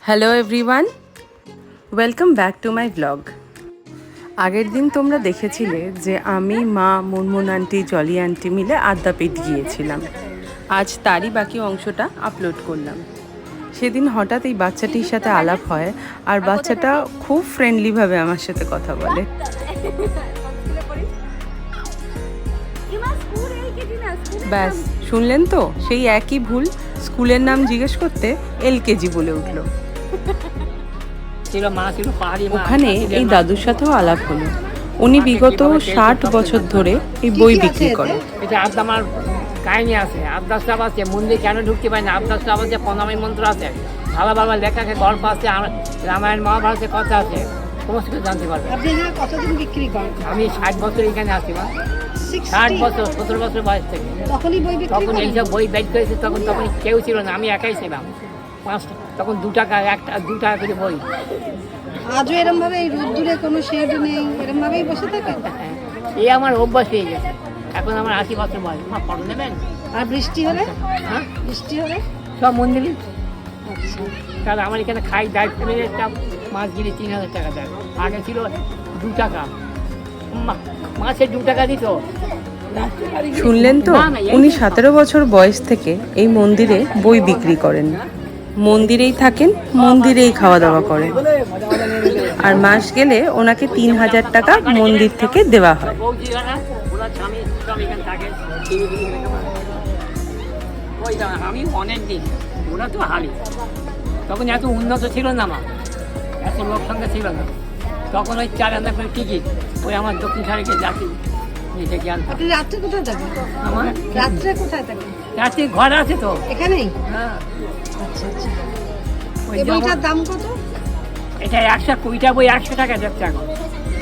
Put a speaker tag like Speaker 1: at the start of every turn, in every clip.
Speaker 1: Hello everyone, welcome back to my blog. আগের দিন তোমরা দেখেছিলে যে আমি, মা, মুনমুন আন্টি, জলি আন্টি মিলে আদ্যাপীঠ গিয়েছিলাম। আজ তারই বাকি অংশটা আপলোড করলাম। সেদিন হঠাৎ এই বাচ্চাটির সাথে আলাপ হয়, আর বাচ্চাটা খুব ফ্রেন্ডলিভাবে আমার সাথে কথা বলে। ব্যাস, শুনলেন তো, সেই একই ভুল। স্কুলের নাম জিজ্ঞেস করতে LKG বলে উঠলো। ওখানে এই দাদুর সাথেও আলাপ হলো। উনি বিগত 60 বছর ধরে এই বই বিক্রি করেন।
Speaker 2: এটা আদ্দামার কাহিনী আছে, আদ্দাস সাহেব আছে, মন্দির কেন ঢুকতে পারে না, আদ্দাস সাহেব আছে, প্রণামী মন্ত্র আছে, ভালো ভালো লেখাকে গল্প আছে, রামায়ণ মহাভারতের কথা আছে, সমস্ত কিছু জানতে পারবে।
Speaker 3: আপনি এখানে কতদিন বিক্রি করেন?
Speaker 2: আমি 60 বছর এখানে আসি, মা 60 বছর, 17 বছর বয়স থেকে।
Speaker 3: তখনই বই বিক্রি
Speaker 2: তখন
Speaker 3: করেন?
Speaker 2: এইসব বই বের করেছে, তখন কেউ ছিল না, আমি একাই ছিলাম। তখন 2 টাকা, 2 টাকা করে বই।
Speaker 3: আজও এরম ভাবে এই রোদ্দুরে কোনো শেড নেই, এরম ভাবেই বসে থাকেন?
Speaker 2: এই আমার অভ্যাস হয়ে গেছে। এখন আমার 80 বছর বয়স। মা ফটো নেবেন?
Speaker 3: আর বৃষ্টি হলে?
Speaker 2: হ্যাঁ,
Speaker 3: বৃষ্টি হলে
Speaker 2: সব মন্দিরে।
Speaker 3: আচ্ছা,
Speaker 2: কারণ আমার এখানে খাই দায়িত্ব ফ্যামিলির একটা মাছ গিলে 3000 টাকা দেয়। আগে ছিল 2 টাকা, মাছের 2 টাকা দিত।
Speaker 1: শুনলেন তো, উনি 17 বছর বয়স থেকে এই মন্দিরে বই বিক্রি করেন। মন্দিরেই থাকেন, মন্দিরেই খাওয়া দাওয়া করেন, আর মাস গেলে ওনাকে 3000 টাকা মন্দির থেকে দেওয়া হয়।
Speaker 2: আমি অনেক দিন, ওরা তো হালি, তখন এত উন্নত ছিল না, মা এত লোক সংখ্যা ছিল না। তখন ওই 4 আনা করে টিকিট, ওই আমার দক্ষিণ সারিকে যাচ্ছি নিজে জ্ঞান।
Speaker 3: আপনি রাত্রে কোথায় থাকেন?
Speaker 2: আমার
Speaker 3: রাত্রে কোথায় থাকেন?
Speaker 2: রাত্রে ঘর আছে তো
Speaker 3: এখানেই?
Speaker 2: হ্যাঁ।
Speaker 3: আচ্ছা আচ্ছা।
Speaker 2: ওই
Speaker 3: এই বইটার দাম কত?
Speaker 2: এটা 120টা বই 100 টাকা যাচ্ছে এখন।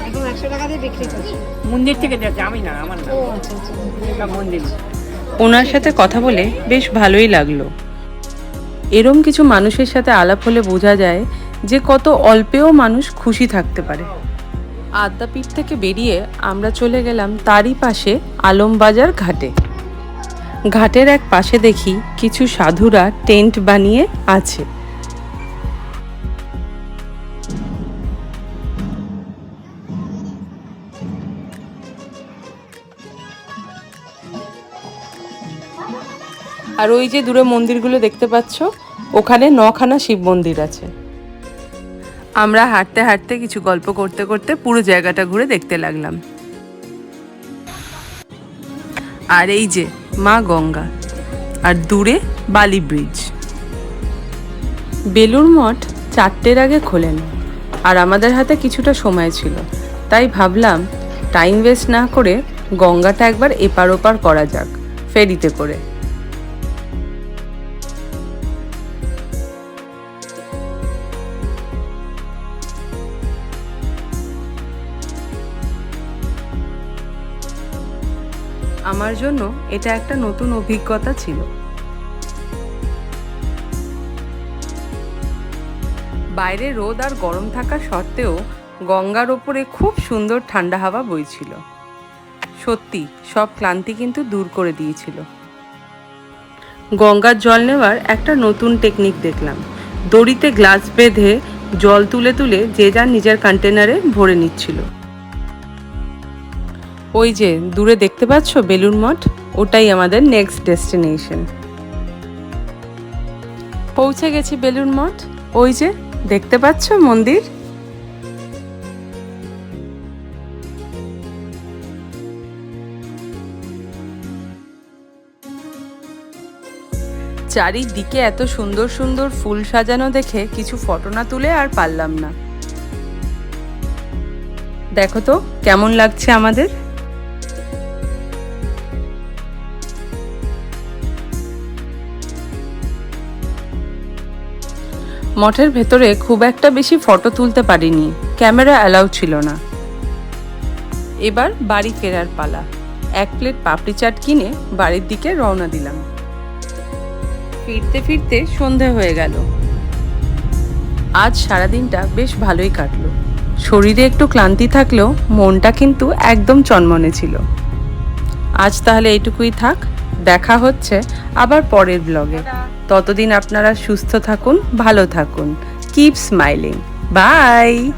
Speaker 3: এখন 100 টাকা দিয়ে বিক্রি করছে?
Speaker 2: মন্দির থেকে যাচ্ছে, আমি না, আমার না,
Speaker 3: ও আচ্ছা আচ্ছা।
Speaker 2: এটা মন্দির।
Speaker 1: ওনার সাথে কথা বলে বেশ ভালোই লাগলো। এরম কিছু মানুষের সাথে আলাপ হলে বোঝা যায় যে কত অল্পেও মানুষ খুশি থাকতে পারে। আদ্যাপীঠ থেকে বেরিয়ে আমরা চলে গেলাম তারই পাশে আলমবাজার ঘাটে। ঘাটের এক পাশে দেখি কিছু সাধুরা টেন্ট বানিয়ে আছে। আর ওই যে দূরে মন্দিরগুলো দেখতে পাচ্ছ, ওখানে 9খানা শিব মন্দির আছে। আমরা হাঁটতে হাঁটতে কিছু গল্প করতে করতে পুরো জায়গাটা ঘুরে দেখতে লাগলাম। আর এই যে মা গঙ্গা, আর দূরে বালি ব্রিজ। বেলুড় মঠ 4টের আগে খোলেন, আর আমাদের হাতে কিছুটা সময় ছিল, তাই ভাবলাম টাইম ওয়েস্ট না করে গঙ্গাটা একবার এপার ওপার করা যাক ফেরিতে করে। আমার জন্য এটা একটা নতুন অভিজ্ঞতা ছিল। বাইরে রোদ আর গরম থাকা সত্ত্বেও গঙ্গার ওপরে খুব সুন্দর ঠান্ডা হাওয়া বইছিল। সত্যি সব ক্লান্তি কিন্তু দূর করে দিয়েছিল। গঙ্গার জল নেওয়ার একটা নতুন টেকনিক দেখলাম। দড়িতে গ্লাস বেঁধে জল তুলে তুলে যে যার নিজের কন্টেনারে ভরে নিচ্ছিল। ওই যে দূরে দেখতে পাচ্ছ বেলুড় মঠ, ওটাই আমাদের নেক্সট ডেস্টিনেশন। পৌঁছে গেছি বেলুড় মঠ। ওই যে দেখতে পাচ্ছ মন্দির। চারিদিকে এত সুন্দর সুন্দর ফুল সাজানো দেখে কিছু ফটো না তুলে আর পারলাম না। দেখো তো কেমন লাগছে আমাদের। মঠের ভেতরে খুব একটা বেশি ফটো তুলতে পারিনি, ক্যামেরা অ্যালাউ ছিল না। এবার বাড়ি ফেরার পালা। 1 প্লেট পাপড়ি চাট কিনে বাড়ির দিকে রওনা দিলাম। ফিরতে ফিরতে সন্ধে হয়ে গেল। আজ সারাদিনটা বেশ ভালোই কাটলো। শরীরে একটু ক্লান্তি থাকলেও মনটা কিন্তু একদম চনমনে ছিল। আজ তাহলে এইটুকুই থাক, দেখা হচ্ছে আবার পরের ব্লগে। ততদিন আপনারা সুস্থ থাকুন, ভালো থাকুন। Keep smiling. বাই।